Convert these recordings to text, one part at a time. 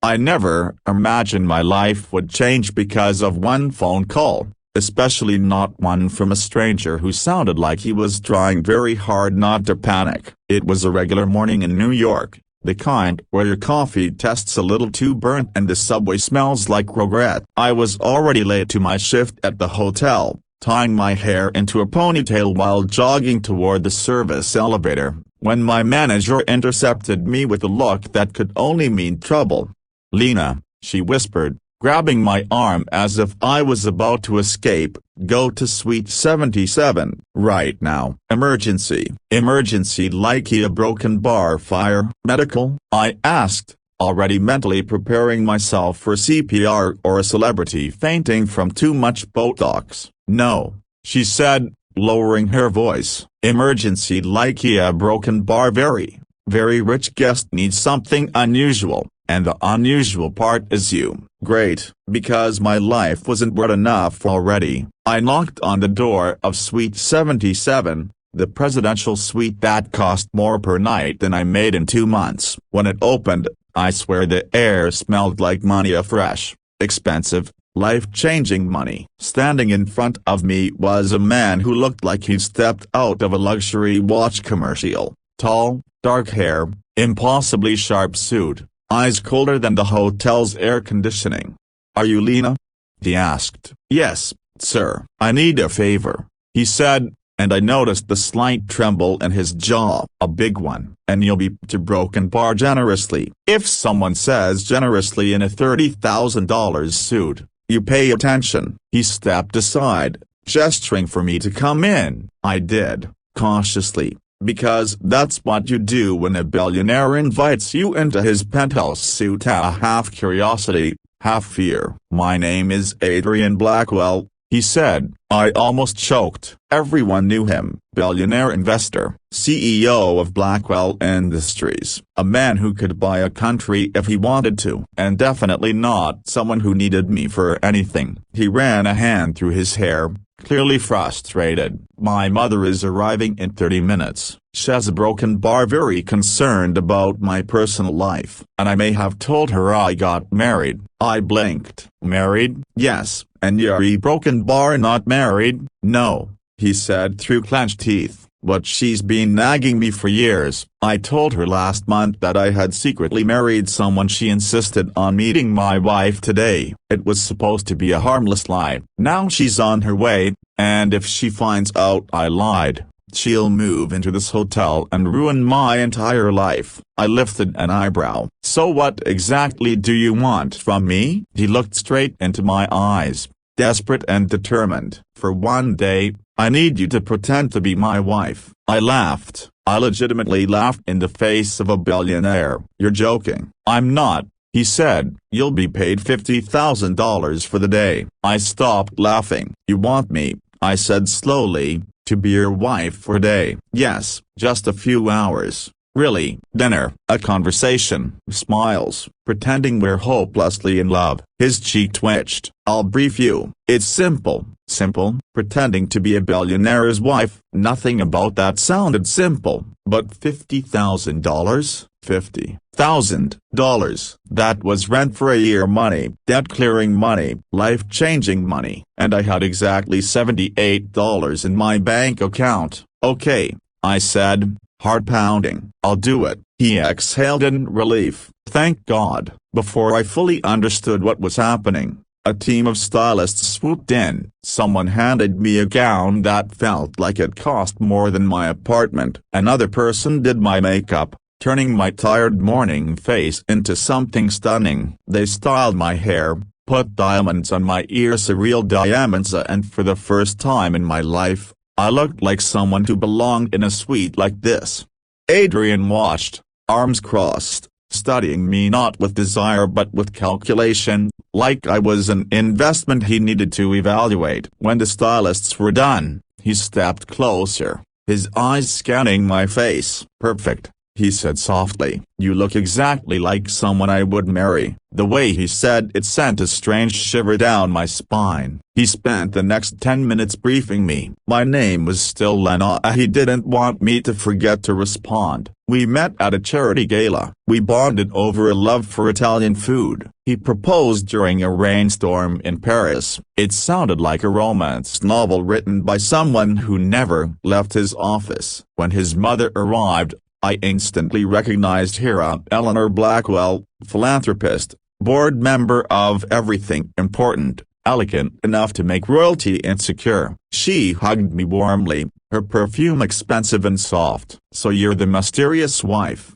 I never imagined my life would change because of one phone call, especially not one from a stranger who sounded like he was trying very hard not to panic. It was a regular morning in New York, the kind where your coffee tastes a little too burnt and the subway smells like regret. I was already late to my shift at the hotel, tying my hair into a ponytail while jogging toward the service elevator, when my manager intercepted me with a look that could only mean trouble. "Lena," she whispered, grabbing my arm as if I was about to escape, "go to suite 77, right now. Emergency." "Emergency like a broken bar, fire, medical?" I asked, already mentally preparing myself for CPR or a celebrity fainting from too much Botox. "No," she said, lowering her voice. "Emergency like a broken bar, very rich guest needs something unusual. And the unusual part is you." Great, because my life wasn't bad enough already. I knocked on the door of Suite 77, the presidential suite that cost more per night than I made in 2 months. When it opened, I swear the air smelled like money, fresh, expensive, life-changing money. Standing in front of me was a man who looked like he'd stepped out of a luxury watch commercial. Tall, dark hair, impossibly sharp suit, eyes colder than the hotel's air conditioning. "Are you Lena?" he asked. "Yes, sir." "I need a favor," he said, and I noticed the slight tremble in his jaw. "A big one, and you'll be to broken bar generously." If someone says generously in a $30,000 suit, you pay attention. He stepped aside, gesturing for me to come in. I did, cautiously, because that's what you do when a billionaire invites you into his penthouse suite. Half curiosity, half fear. "My name is Adrian Blackwell," he said. I almost choked. Everyone knew him. Billionaire investor, CEO of Blackwell Industries. A man who could buy a country if he wanted to. And definitely not someone who needed me for anything. He ran a hand through his hair, clearly frustrated. "My mother is arriving in 30 minutes. She has a broken bar, very concerned about my personal life. And I may have told her I got married." I blinked. "Married?" "Yes, and you're a broken bar, not married?" "No," he said through clenched teeth, "but she's been nagging me for years. I told her last month that I had secretly married someone. She insisted on meeting my wife today. It was supposed to be a harmless lie. Now she's on her way, and if she finds out I lied, she'll move into this hotel and ruin my entire life." I lifted an eyebrow. "So what exactly do you want from me?" He looked straight into my eyes, desperate and determined. "For one day, I need you to pretend to be my wife." I laughed. I legitimately laughed in the face of a billionaire. "You're joking." "I'm not," he said. "You'll be paid $50,000 for the day." I stopped laughing. "You want me," I said slowly, "to be your wife for a day?" "Yes, just a few hours." "Really? Dinner, a conversation, smiles, pretending we're hopelessly in love?" His cheek twitched. "I'll brief you. It's simple." Simple? Pretending to be a billionaire's wife? Nothing about that sounded simple. But $50,000? $50,000. That was rent for a year money, debt-clearing money, life-changing money. And I had exactly $78 in my bank account. "Okay," I said, heart pounding. "I'll do it." He exhaled in relief. Thank God. Before I fully understood what was happening, a team of stylists swooped in. Someone handed me a gown that felt like it cost more than my apartment. Another person did my makeup, turning my tired morning face into something stunning. They styled my hair, put diamonds on my ears, real diamonds, and for the first time in my life, I looked like someone who belonged in a suite like this. Adrian watched, arms crossed, studying me not with desire but with calculation, like I was an investment he needed to evaluate. When the stylists were done, he stepped closer, his eyes scanning my face. "Perfect," he said softly. "You look exactly like someone I would marry." The way he said it sent a strange shiver down my spine. He spent the next 10 minutes briefing me. My name was still Lena. He didn't want me to forget to respond. We met at a charity gala. We bonded over a love for Italian food. He proposed during a rainstorm in Paris. It sounded like a romance novel written by someone who never left his office. When his mother arrived, I instantly recognized Hera Eleanor Blackwell, philanthropist, board member of Everything Important, elegant enough to make royalty insecure. She hugged me warmly, her perfume expensive and soft. "So you're the mysterious wife,"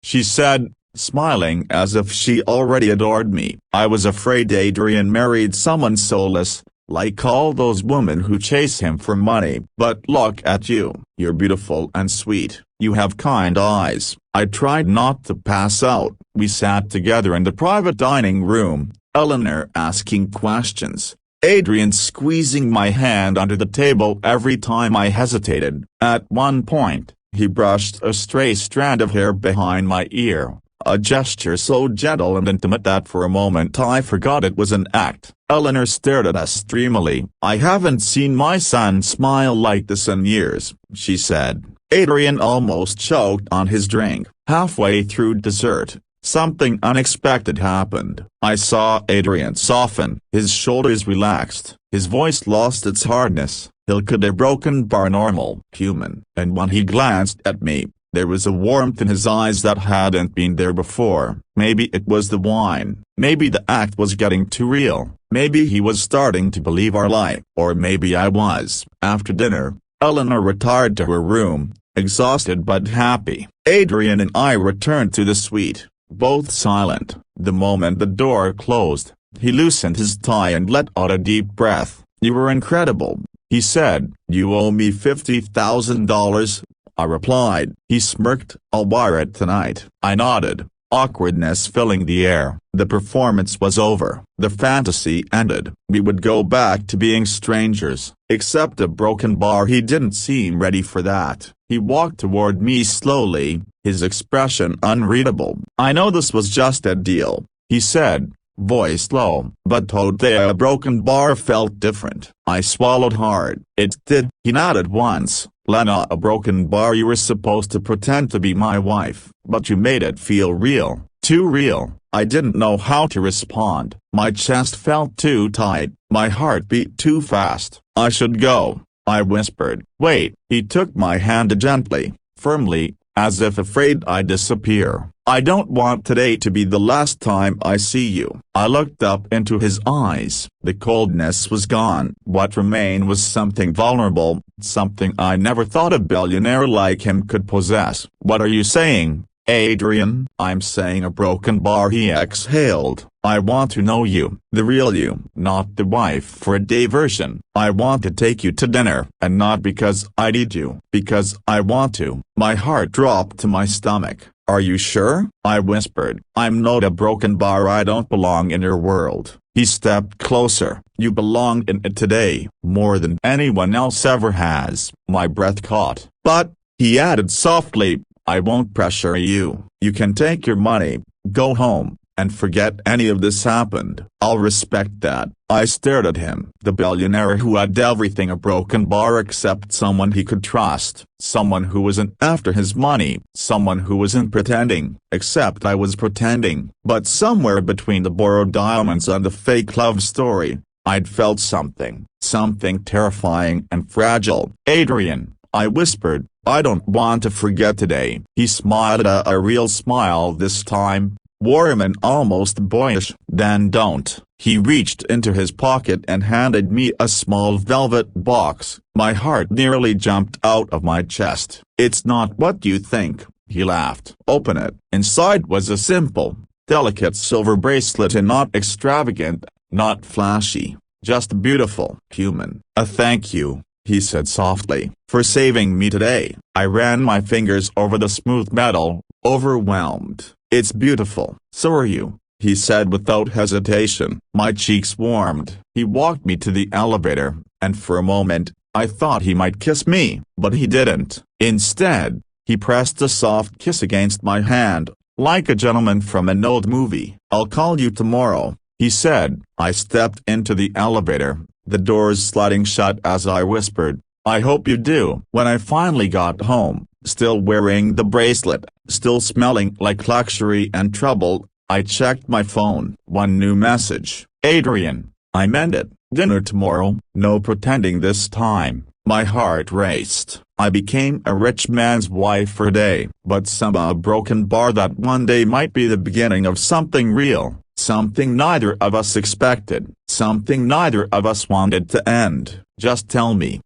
she said, smiling as if she already adored me. I was afraid Adrian married someone soulless, like all those women who chase him for money. "But look at you. You're beautiful and sweet. You have kind eyes." I tried not to pass out. We sat together in the private dining room, Eleanor asking questions, Adrian squeezing my hand under the table every time I hesitated. At one point, he brushed a stray strand of hair behind my ear, a gesture so gentle and intimate that for a moment I forgot it was an act. Eleanor stared at us dreamily. "I haven't seen my son smile like this in years," she said. Adrian almost choked on his drink. Halfway through dessert, something unexpected happened. I saw Adrian soften. His shoulders relaxed. His voice lost its hardness. "He'll could a broken bar normal, human." And when he glanced at me, there was a warmth in his eyes that hadn't been there before. Maybe it was the wine. Maybe the act was getting too real. Maybe he was starting to believe our lie. Or maybe I was. After dinner, Eleanor retired to her room, exhausted but happy. Adrian and I returned to the suite, both silent. The moment the door closed, he loosened his tie and let out a deep breath. "You were incredible," he said. "You owe me $50,000. I replied. He smirked. "I'll wire it tonight." I nodded, awkwardness filling the air. The performance was over. The fantasy ended. We would go back to being strangers. Except a broken bar. He didn't seem ready for that. He walked toward me slowly, his expression unreadable. "I know this was just a deal," he said, voice low. "But today a broken bar felt different." I swallowed hard. "It did." He nodded once. "Lena, a broken bar. You were supposed to pretend to be my wife, but you made it feel real, too real." I didn't know how to respond. My chest felt too tight, my heart beat too fast. "I should go," I whispered. "Wait." He took my hand gently, firmly, as if afraid I'd disappear. "I don't want today to be the last time I see you." I looked up into his eyes. The coldness was gone. What remained was something vulnerable, something I never thought a billionaire like him could possess. "What are you saying, Adrian?" "I'm saying a broken bar," he exhaled. "I want to know you, the real you, not the wife for a day version. I want to take you to dinner, and not because I need you, because I want to." My heart dropped to my stomach. "Are you sure?" I whispered. "I'm not a broken bar. I don't belong in your world." He stepped closer. "You belong in it today, more than anyone else ever has." My breath caught. "But," he added softly, "I won't pressure you. You can take your money, go home, and forget any of this happened." "I'll respect that." I stared at him. The billionaire who had everything, a broken bar except someone he could trust, someone who wasn't after his money, someone who wasn't pretending, except I was pretending. But somewhere between the borrowed diamonds and the fake love story, I'd felt something terrifying and fragile. "Adrian," I whispered, "I don't want to forget today." He smiled, a real smile this time, warm and almost boyish. "Then don't." He reached into his pocket and handed me a small velvet box. My heart nearly jumped out of my chest. "It's not what you think," he laughed. "Open it." Inside was a simple, delicate silver bracelet, and not extravagant, not flashy, just beautiful. "Human." "A thank you," he said softly, "for saving me today." I ran my fingers over the smooth metal, overwhelmed. "It's beautiful." "So are you," he said without hesitation. My cheeks warmed. He walked me to the elevator, and for a moment, I thought he might kiss me. But he didn't. Instead, He pressed a soft kiss against my hand, like a gentleman from an old movie. "I'll call you tomorrow," he said. I stepped into the elevator, the doors sliding shut as I whispered, "I hope you do." When I finally got home, still wearing the bracelet, still smelling like luxury and trouble, I checked my phone. One new message. "Adrian, I meant it. Dinner tomorrow." No pretending this time. My heart raced. I became a rich man's wife for a day. But somehow a broken bar that one day might be the beginning of something real, something neither of us expected, something neither of us wanted to end. Just tell me,